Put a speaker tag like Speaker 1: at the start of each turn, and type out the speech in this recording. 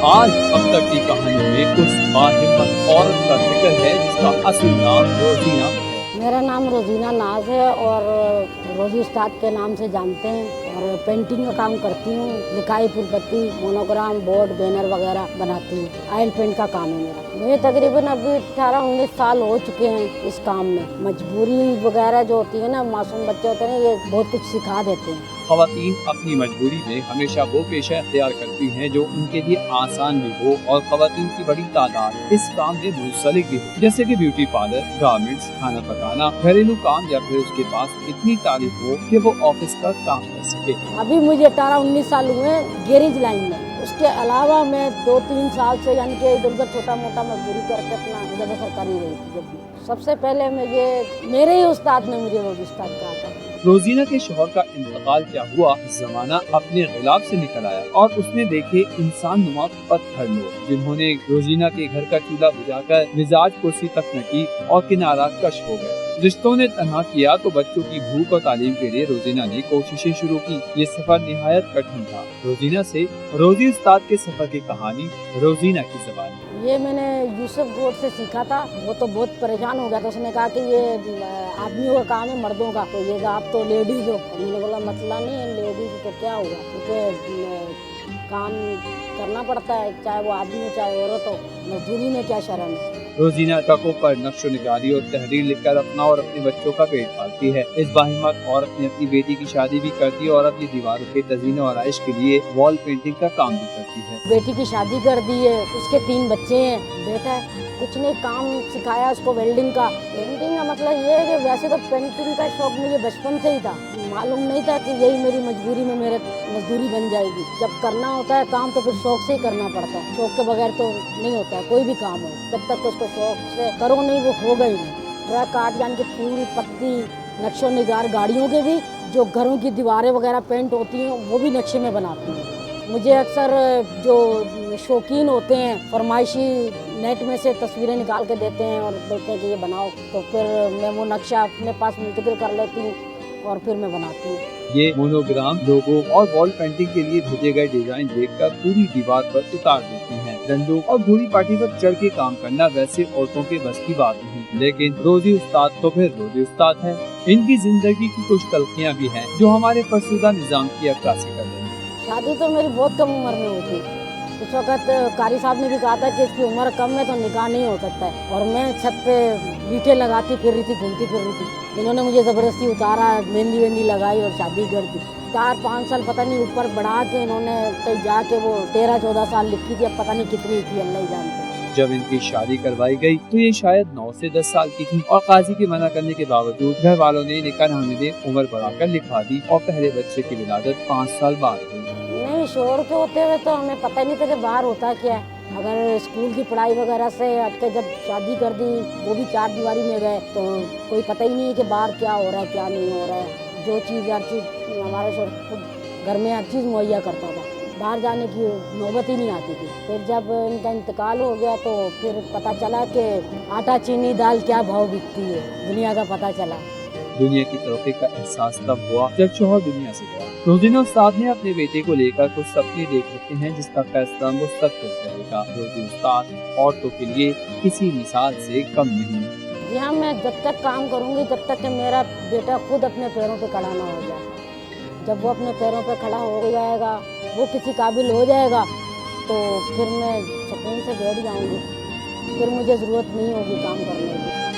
Speaker 1: आज अब तक की कहानी में उस बाहिम्मत औरत का जिक्र है जिसका असली नाम रोजीना है।
Speaker 2: मेरा नाम रोजीना नाज है और रोजी उस्ताद के नाम से जानते हैं और पेंटिंग का काम करती हूँ। लिखाई फुलपत्ती मोनोग्राम बोर्ड बैनर वगैरह बनाती हूँ। ऑयल पेंट का काम है मेरा। मुझे तकरीबन अभी 18-19 साल हो चुके हैं इस काम में। मजबूरी वगैरह जो होती है ना, मासूम बच्चे होते हैं ये बहुत कुछ सिखा देते हैं।
Speaker 1: ख़वातीन अपनी मजबूरी में हमेशा वो पेशा अख्तियार करती हैं जो उनके लिए आसान भी हो और ख़वातीन की बड़ी तादाद इस काम में मुंसलिक भी हो, जैसे कि ब्यूटी पार्लर, गारमेंट्स, खाना पकाना, घरेलू काम या फिर उसके पास इतनी तारीफ हो कि वो ऑफिस का काम कर सके।
Speaker 2: अभी मुझे 18-19 साल हुए गैरेज लाइन में। उसके अलावा मैं 2-3 साल से यानी कि इधर उधर छोटा मोटा मजदूरी करके अपना गुजर बसर कर ही रही थी। सबसे पहले मेरे ही उस्ताद ने मुझे रोजी उस्ताद कहा था।
Speaker 1: रोजीना के शौहर का इंतकाल क्या हुआ, जमाना अपने गिलाफ से निकल आया और उसने देखे इंसान नुमा पत्थर लोग जिन्होंने रोजीना के घर का चूल्हा बुझाकर मिजाज कुर्सी तक न की और किनारा कश हो गए। रिश्तों ने तन्हा किया तो बच्चों की भूख और तालीम के लिए रोजीना ने कोशिशें शुरू की। ये सफर निहायत कठिन था। रोजीना से रोजी उस्ताद के सफर की कहानी रोजीना की ज़बान।
Speaker 2: ये मैंने यूसुफ गोड से सीखा था। वो तो बहुत परेशान हो गया था। उसने कहा कि ये आदमियों का काम है, मर्दों का, तो ये आप तो लेडीज हो। मैंने बोला मसला नहीं है, लेडीज तो क्या हुआ, क्योंकि काम करना पड़ता है, चाहे वो आदमी हो चाहे औरत हो। मजदूरी में क्या शर्म है।
Speaker 1: रोजीना ट्रकों पर नक्शो निगारी और तहरीर लिखकर अपना और अपने बच्चों का पेट पालती है। इस बाहिम्मत औरत ने अपनी बेटी की शादी भी कर दी और अपनी दीवारों के तज़ीन और आराइश के लिए वॉल पेंटिंग का काम भी करती है।
Speaker 2: बेटी की शादी कर दी है, उसके 3 बच्चे हैं। बेटा कुछ नहीं, काम सिखाया उसको वेल्डिंग का। पेंटिंग का मतलब ये है कि वैसे तो पेंटिंग का शौक मुझे बचपन से ही था। मालूम नहीं था कि यही मेरी मजबूरी में मेरे मजदूरी बन जाएगी। जब करना होता है काम तो फिर शौक से ही करना पड़ता है। शौक के बगैर तो नहीं होता है कोई भी काम हो। जब तक उसको शौक से करो नहीं वो होगा ही नहीं। ट्रक आर्ट यानी कि फूल पत्ती नक्शो निगार गाड़ियों के भी, जो घरों की दीवारें वगैरह पेंट होती हैं वो भी नक्शे में बनाती हूँ। मुझे अक्सर जो शौकीन होते हैं फरमाइशी नेट में से तस्वीरें निकाल के देते हैं और बोलते हैं कि ये बनाओ, तो फिर मैं वो नक्शा अपने पास मुंतकिल कर लेती हूँ और फिर मैं बनाती हूँ।
Speaker 1: ये मोनोग्राम, लोगो और वॉल पेंटिंग के लिए भेजे गए डिजाइन देखकर पूरी दीवार पर उतार देती हैं। डंडों और भूरी पार्टी पर चढ़ के काम करना वैसे औरतों के बस की बात नहीं, लेकिन रोजी उस्ताद तो फिर रोजी उस्ताद है। इनकी जिंदगी की कुछ तलखियाँ भी हैं जो हमारे फरसुदा निजाम की अक्कासी कर रही हैं।
Speaker 2: शादी तो मेरी बहुत कम उम्र में हुई थी। उस वक्त कारी साहब ने भी कहा था कि इसकी उम्र कम है तो निकाह नहीं हो सकता है। और मैं छत पे बीटे लगाती फिर रही थी, घूमती फिर रही थी। इन्होंने मुझे ज़बरदस्ती उतारा, मेहंदी वेंदी लगाई और शादी कर दी। 4-5 साल पता नहीं ऊपर बढ़ा के इन्होंने कहीं जाके वो 13-14 साल लिखी थी, अब पता नहीं कितनी थी, अल्लाह ही जानते।
Speaker 1: जब इनकी शादी करवाई गई तो ये शायद 9 से 10 साल की थी और काजी के मना करने के बावजूद घर वालों ने निकाहनामे में उम्र बढ़ाकर लिखवा दी और पहले बच्चे की विलादत 5 साल बाद हुई।
Speaker 2: नहीं, शोर के होते हुए तो हमें पता ही नहीं था कि बाहर होता क्या है। अगर स्कूल की पढ़ाई वगैरह से हट के जब शादी कर दी, वो भी 4 दीवारी में गए, तो कोई पता ही नहीं है कि बाहर क्या हो रहा है क्या नहीं हो रहा है। जो चीज़ हर चीज़ हमारे शोर खुद घर में हर चीज़ मुहैया करता था, बाहर जाने की नौबत ही नहीं आती थी। फिर जब इनका इंतकाल हो गया तो फिर पता चला कि आटा चीनी दाल क्या भाव बिकती है, दुनिया का पता चला।
Speaker 1: दुनिया की तरक्की का एहसास तब हुआ जब शौहर दुनिया से गया। रोजीना उस्ताद ने अपने बेटे को लेकर कुछ सपने देख रखे हैं जिसका फैसला मुस्तकबिल करेगा। रोजी उस्ताद औरतों के लिए किसी मिसाल से कम नहीं।
Speaker 2: जी हाँ, मैं जब तक काम करूँगी जब तक कि मेरा बेटा खुद अपने पैरों पे खड़ा ना हो जाए। जब वो अपने पैरों पे खड़ा हो जाएगा, वो किसी काबिल हो जाएगा, तो फिर मैं सुकून से बैठ जाऊँगी, फिर मुझे ज़रूरत नहीं होगी काम करने की।